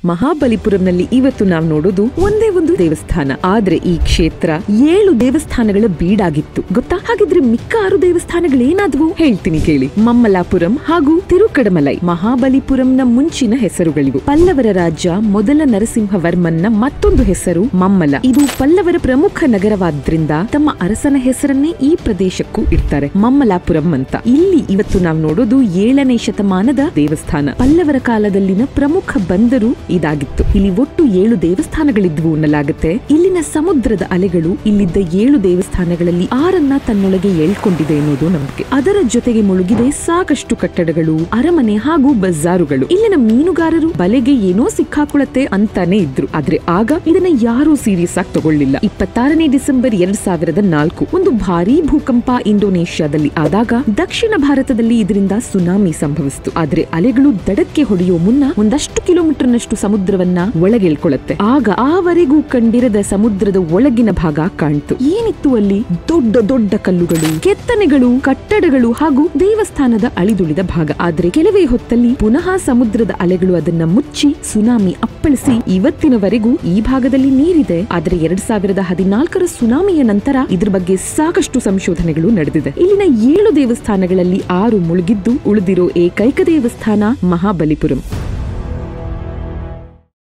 ಮಹಾಬಲಿಪುರಂನಲ್ಲಿ ಇವತ್ತು ನಾವು ನೋಡೋದು ಒಂದೇ ಒಂದು ದೇವಸ್ಥಾನ, ಆದ್ರೆ ಈ ಕ್ಷೇತ್ರ 7 ದೇವಸ್ಥಾನಗಳ ಬೀಡಾಗಿತ್ತು ಗೊತ್ತಾ? ಹಾಗಿದ್ರೆ ಮಿಕ್ಕ 6 ದೇವಸ್ಥಾನಗಳೇನಾದ್ವು ಹೇಳ್ತೀನಿ ಕೇಳಿ. ಮಮ್ಮಲಾಪುರಂ ಹಾಗೂ ತಿರುಕಡಮಲೈ ಮಹಾಬಲಿಪುರಂನ ಮುಂಚಿನ ಹೆಸರುಗಳಿವು. ಪಲ್ಲವರ ರಾಜ ಮೊದಲ ನರಸಿಂಹವರ್ಮನ್ನ ಮತ್ತೊಂದು ಹೆಸರು ಮಮ್ಮಲ. ಇದು ಪಲ್ಲವರ ಪ್ರಮುಖ ನಗರವಾದ್ರಿಂದ ತಮ್ಮ ಅರಸನ ಹೆಸರನ್ನೇ ಈ ಪ್ರದೇಶಕ್ಕೂ ಇಡ್ತಾರೆ, ಮಮ್ಮಲಾಪುರಂ ಅಂತ. ಇಲ್ಲಿ ಇವತ್ತು ನಾವು ನೋಡೋದು 7ನೇ ಶತಮಾನದ ದೇವಸ್ಥಾನ. ಪಲ್ಲವರ ಕಾಲದಲ್ಲಿನ ಪ್ರಮುಖ ಬಂದರು ಇದಾಗಿತ್ತು. ಇಲ್ಲಿ ಒಟ್ಟು 7 ದೇವಸ್ಥಾನಗಳಿದ್ವು ಅನ್ನಲಾಗುತ್ತೆ. ಇಲ್ಲಿನ ಸಮುದ್ರದ ಅಲೆಗಳು ಇಲ್ಲಿದ್ದ 7 ದೇವಸ್ಥಾನಗಳಲ್ಲಿ 6 ತನ್ನೊಳಗೆ ಎಳ್ಕೊಂಡಿದೆ ಎನ್ನುವುದು ನಂಬಿಕೆ. ಅದರ ಜೊತೆಗೆ ಮುಳುಗಿದೆ ಸಾಕಷ್ಟು ಕಟ್ಟಡಗಳು, ಅರಮನೆ ಹಾಗೂ ಬಜಾರುಗಳು. ಇಲ್ಲಿನ ಮೀನುಗಾರರು ಬಲೆಗೆ ಏನೋ ಸಿಕ್ಕಾಕೊಳ್ಳುತ್ತೆ ಅಂತಾನೆ ಇದ್ರು, ಆದ್ರೆ ಆಗ ಇದನ್ನ ಯಾರೂ ಸೀರಿಯಸ್ ಆಗಿ ತಗೊಳ್ಳಿಲ್ಲ. 26ನೇ ಡಿಸೆಂಬರ್ 2004 ಒಂದು ಭಾರೀ ಭೂಕಂಪ ಇಂಡೋನೇಷ್ಯಾದಲ್ಲಿ ಆದಾಗ ದಕ್ಷಿಣ ಭಾರತದಲ್ಲಿ ಇದರಿಂದ ಸುನಾಮಿ ಸಂಭವಿಸಿತು. ಆದ್ರೆ ಅಲೆಗಳು ದಡಕ್ಕೆ ಹೊಡೆಯುವ ಮುನ್ನ ಒಂದಷ್ಟು ಕಿಲೋಮೀಟರ್ನಷ್ಟು ಸಮುದ್ರವನ್ನ ಒಳಗೆಳ್ಕೊಳ್ಳುತ್ತೆ. ಆಗ ಆವರೆಗೂ ಕಂಡಿರದ ಸಮುದ್ರದ ಒಳಗಿನ ಭಾಗ ಕಾಣ್ತು. ಏನಿತ್ತು ಅಲ್ಲಿ? ದೊಡ್ಡ ದೊಡ್ಡ ಕಲ್ಲುಗಳು, ಕೆತ್ತನೆಗಳು, ಕಟ್ಟಡಗಳು ಹಾಗೂ ದೇವಸ್ಥಾನದ ಅಳಿದುಳಿದ ಭಾಗ. ಆದ್ರೆ ಕೆಲವೇ ಹೊತ್ತಲ್ಲಿ ಪುನಃ ಸಮುದ್ರದ ಅಲೆಗಳು ಅದನ್ನ ಮುಚ್ಚಿ ಸುನಾಮಿ ಅಪ್ಪಳಿಸಿ ಇವತ್ತಿನವರೆಗೂ ಈ ಭಾಗದಲ್ಲಿ ನೀರಿದೆ. ಆದ್ರೆ 2014ರ ಸುನಾಮಿಯ ನಂತರ ಇದ್ರ ಬಗ್ಗೆ ಸಾಕಷ್ಟು ಸಂಶೋಧನೆಗಳು ನಡೆದಿದೆ. ಇಲ್ಲಿನ 7 ದೇವಸ್ಥಾನಗಳಲ್ಲಿ 6 ಮುಳುಗಿದ್ದು ಉಳಿದಿರೋ ಏಕೈಕ ದೇವಸ್ಥಾನ ಮಹಾಬಲಿಪುರಂ.